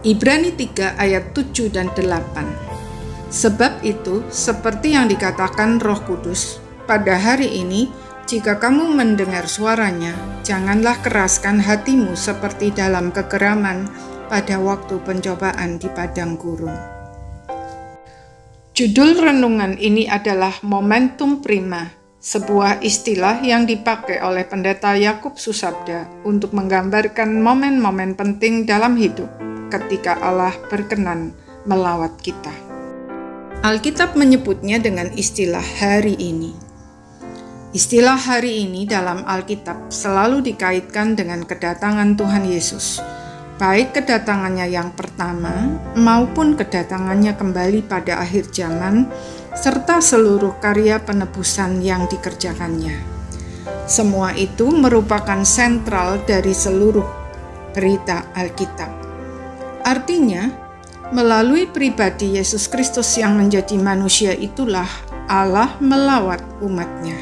Ibrani 3 ayat 7 dan 8. Sebab itu, seperti yang dikatakan Roh Kudus, pada hari ini, jika kamu mendengar suaranya, janganlah keraskan hatimu seperti dalam kegeraman pada waktu pencobaan di padang gurun. Judul renungan ini adalah Momentum Prima, sebuah istilah yang dipakai oleh Pendeta Yakub Susabda untuk menggambarkan momen-momen penting dalam hidup ketika Allah berkenan melawat kita. Alkitab menyebutnya dengan istilah hari ini. Istilah hari ini dalam Alkitab selalu dikaitkan dengan kedatangan Tuhan Yesus, baik kedatangannya yang pertama maupun kedatangannya kembali pada akhir zaman, serta seluruh karya penebusan yang dikerjakannya. Semua itu merupakan sentral dari seluruh berita Alkitab. Artinya, melalui pribadi Yesus Kristus yang menjadi manusia itulah Allah melawat umat-Nya.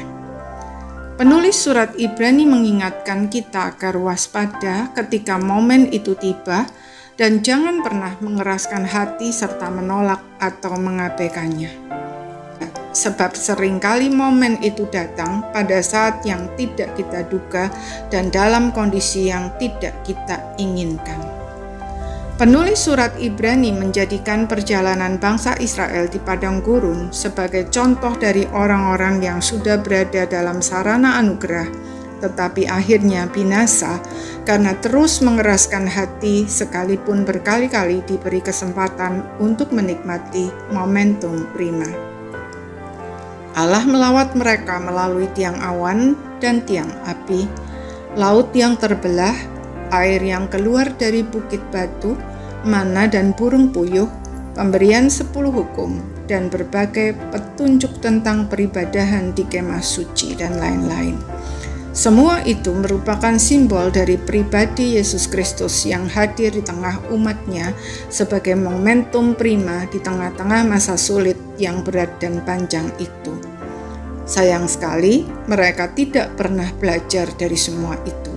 Penulis surat Ibrani mengingatkan kita agar waspada ketika momen itu tiba dan jangan pernah mengeraskan hati serta menolak atau mengabaikannya. Sebab seringkali momen itu datang pada saat yang tidak kita duga dan dalam kondisi yang tidak kita inginkan. Penulis surat Ibrani menjadikan perjalanan bangsa Israel di padang gurun sebagai contoh dari orang-orang yang sudah berada dalam sarana anugerah, tetapi akhirnya binasa karena terus mengeraskan hati sekalipun berkali-kali diberi kesempatan untuk menikmati momentum prima. Allah melawat mereka melalui tiang awan dan tiang api, laut yang terbelah, air yang keluar dari bukit batu, mana dan burung puyuh, pemberian 10 hukum, dan berbagai petunjuk tentang peribadahan di kemah suci dan lain-lain. Semua itu merupakan simbol dari pribadi Yesus Kristus yang hadir di tengah umat-Nya sebagai momentum prima di tengah-tengah masa sulit yang berat dan panjang itu. Sayang sekali, mereka tidak pernah belajar dari semua itu.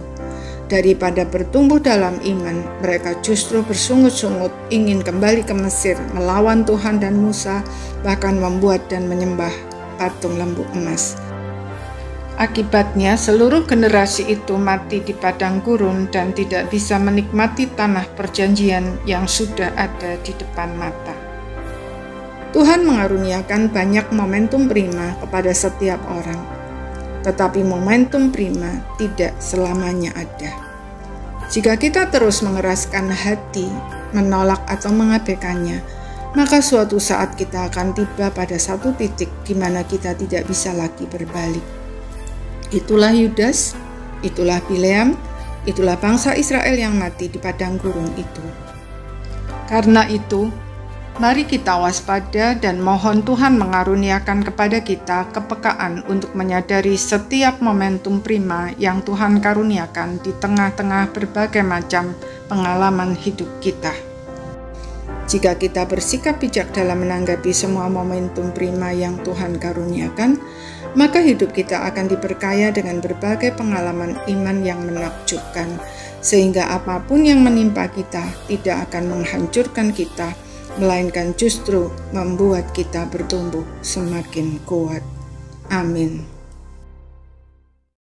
Daripada bertumbuh dalam iman, mereka justru bersungut-sungut ingin kembali ke Mesir, melawan Tuhan dan Musa, bahkan membuat dan menyembah patung lembu emas. Akibatnya, seluruh generasi itu mati di padang gurun dan tidak bisa menikmati tanah perjanjian yang sudah ada di depan mata. Tuhan mengaruniakan banyak momentum prima kepada setiap orang, tetapi momentum prima tidak selamanya ada. Jika kita terus mengeraskan hati, menolak atau mengabaikannya, maka suatu saat kita akan tiba pada satu titik di mana kita tidak bisa lagi berbalik. Itulah Yudas, itulah Bileam, itulah bangsa Israel yang mati di padang gurun itu. Karena itu, mari kita waspada dan mohon Tuhan mengaruniakan kepada kita kepekaan untuk menyadari setiap momentum prima yang Tuhan karuniakan di tengah-tengah berbagai macam pengalaman hidup kita. Jika kita bersikap bijak dalam menanggapi semua momentum prima yang Tuhan karuniakan, maka hidup kita akan diberkaya dengan berbagai pengalaman iman yang menakjubkan, sehingga apapun yang menimpa kita tidak akan menghancurkan kita, melainkan justru membuat kita bertumbuh semakin kuat. Amin.